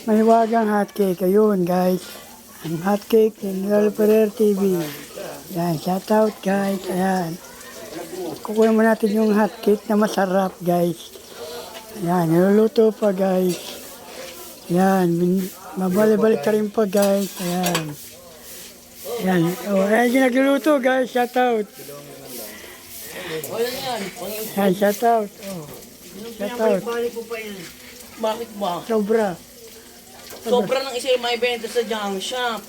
Mahiwagang hotcake. Ayun, guys. Ang hotcake ni Noel Ferrer TV. Yan, shoutout, guys. Ayan. Kukuha mo natin yung hotcake na masarap, guys. Ayan, niluluto pa, guys. Ayan, mabalik-balik ka rin pa, guys. Ayan. Ayan. Oh, ayan yung nagluluto, guys. Shoutout. Ayan, shoutout. Oh. Shoutout. Bakit ba? Sobra. Sobra ng isa yung may benta sa junk shop.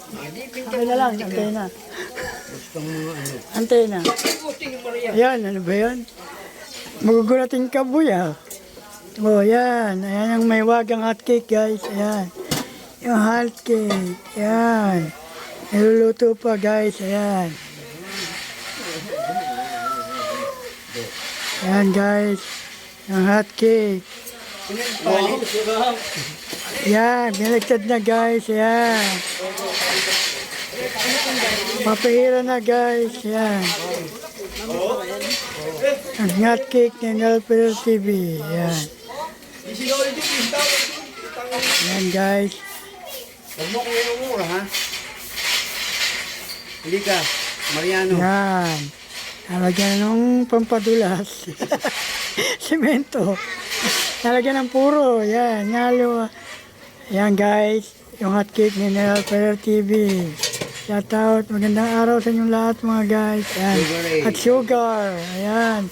Okay na lang, antay na. Antay na. Ayan, ano ba yan? Magugulating kabuya. Oh, yan. Ayan ang may wagang hotcake, guys. Ayan. Yung hotcake. Ayan. Niluluto pa, guys. Ayan. Ayan, guys. Yung hotcake. Yan, binagtad na, guys. Ayan. Papahira na, guys. Ayan. Ang hotcake ni Noel Ferrer TV. Ayan. Ayan, guys. Huwag mo kong inumura, ha? Hindi ka, Mariano. Ayan. Nalagyan ng pampadulas. Semento. Nalagyan ng puro. Ayan, nalo. Ayan, guys. Yung hotcake ni Noel Ferrer TV. Shoutout. Magandang araw sa inyong lahat, mga guys. Ayan. At sugar. Ayan.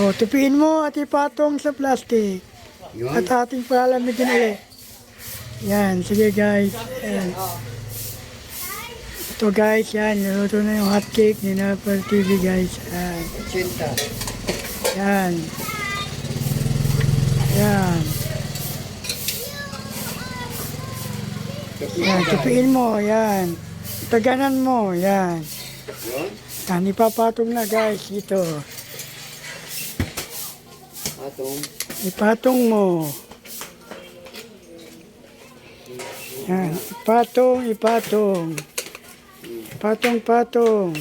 O, tupiin mo at ipatong sa plastic. Yun. At ating palamigin ulit. Yan, sige, guys. Ayan. Ito, guys. Yan, niluto na yung hotcake ni Noel Ferrer TV, guys. Ayan. 80. Yan. Yan. Yan, tupiin mo. Yan. Taganan mo. Yan. Yun. Yan, ipapatong na, guys. Ito. Atong. Ipatong mo. Yan. Ipatong, ipatong. Patong, patong.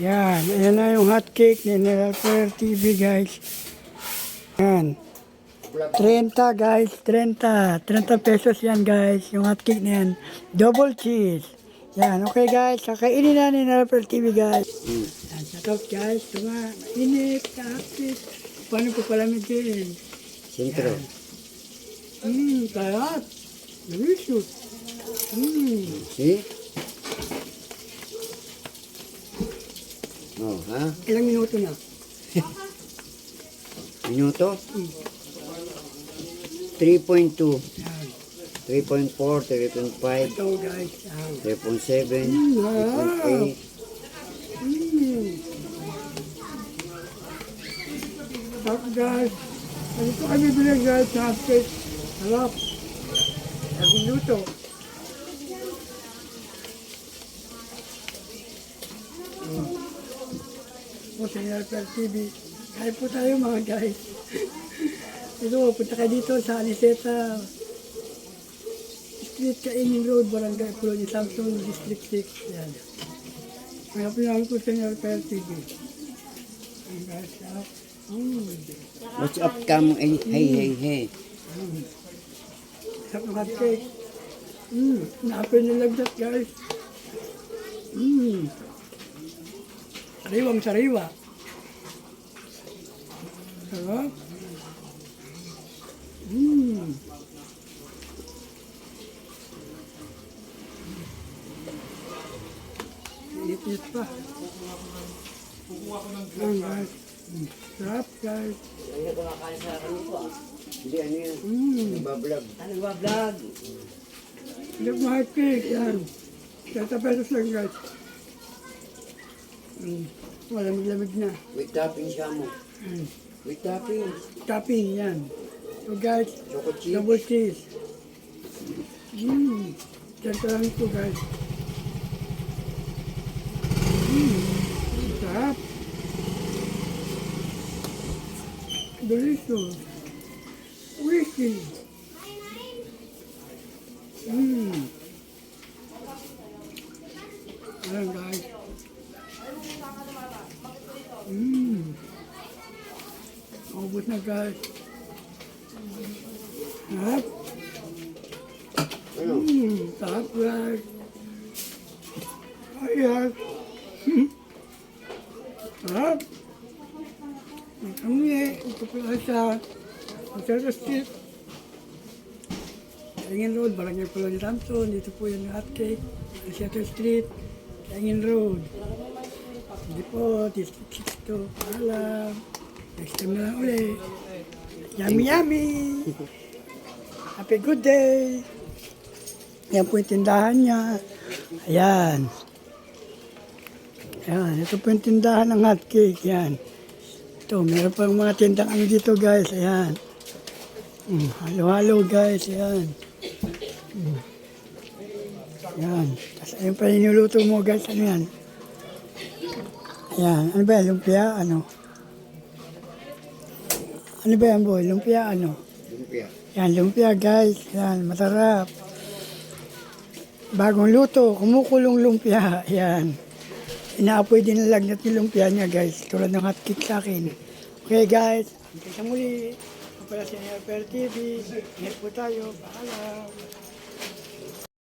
Yan. Ayan na yung hotcake ni Noel Ferrer TV, guys. Yan. 30, guys. 30. 30 pesos yan, guys. Yung hotcake na yan. Double cheese. Yan. Okay, guys. Kakainin na ni Noel Ferrer TV, guys. Yan. Shoutout, guys. Ito nga. Mainit. Hotcake. Paano ko palamigin? Sintro. Kayat. Delicious. See? Oh, ha? Ilang minuto na? Minuto? 3.2. Yan. 3.4, 3.5, Ito, guys. Yan. 3.7, 3.8. Sarap, guys. Ano po kami bilang, guys, sa hotcake? Sarap. Bagong luto. Po sa Noel Ferrer TV. Kaya po tayo, mga guys. Ito, punta kayo dito sa Aliceta Street, Kaingin Road, Barangay Pulo ni Samsung, District 6. Yan. Kaya po namin po sa Noel Ferrer TV. Ang guys, sarap. What's up, come? Hey. Sarap ng hotcake. Napin yung lagdat, guys. Sariwang sariwa. Sarap. Init pa. Ayan, guys. Sarap, guys. Hindi ko nakain sa kanito ah. Hindi, ano yan? Nagbablog. Ano ba vlog? Sarap ng hotcake. Yan. 30 pesos lang, guys. Malamig-lamig na. With toppings siya mo. With toppings. Topping, yan. So, guys, Choco chip. double cheese. Ganito lang ito, guys. Sarap. Delicious. Whiskey. Ayan, guys. Maubos na, guys. Sarap. Ano? Sarap guys. Ayan. Sarap. Ang kami, ito pala sa Hotel Street. Kaingin Road, Barangay Pulau ni Ramson. Dito po yung hot cake. Seattle Street, Kaingin Road. Hindi po, District 6 to. Paalam. Next time na lang ulit. Yummy, yummy! Happy good day! Yan po yung tindahan niya. Ayan. Ayan, ito po yung tindahan ng hot cake. Yan. Ito, meron pang mga tindang ano dito guys. Ayan. Halo-halo guys. Ayan. Ayan. Tapos ayun pa yung niluluto mo guys. Ano yan? Ayan. Ano ba yan? Lumpia? Ano? Ano ba yan boy? Lumpia ano? Lumpia. Yan, lumpia guys. Yan, masarap. Bagong luto, kumukulong lumpia. Yan. Inaapoy din ang lagnat ng lumpia niya guys. Tulad ng hotcake sa akin. Okay guys, hanggang sa muli. Ito pala si NLPR TV. Ingat po tayo. Paalam.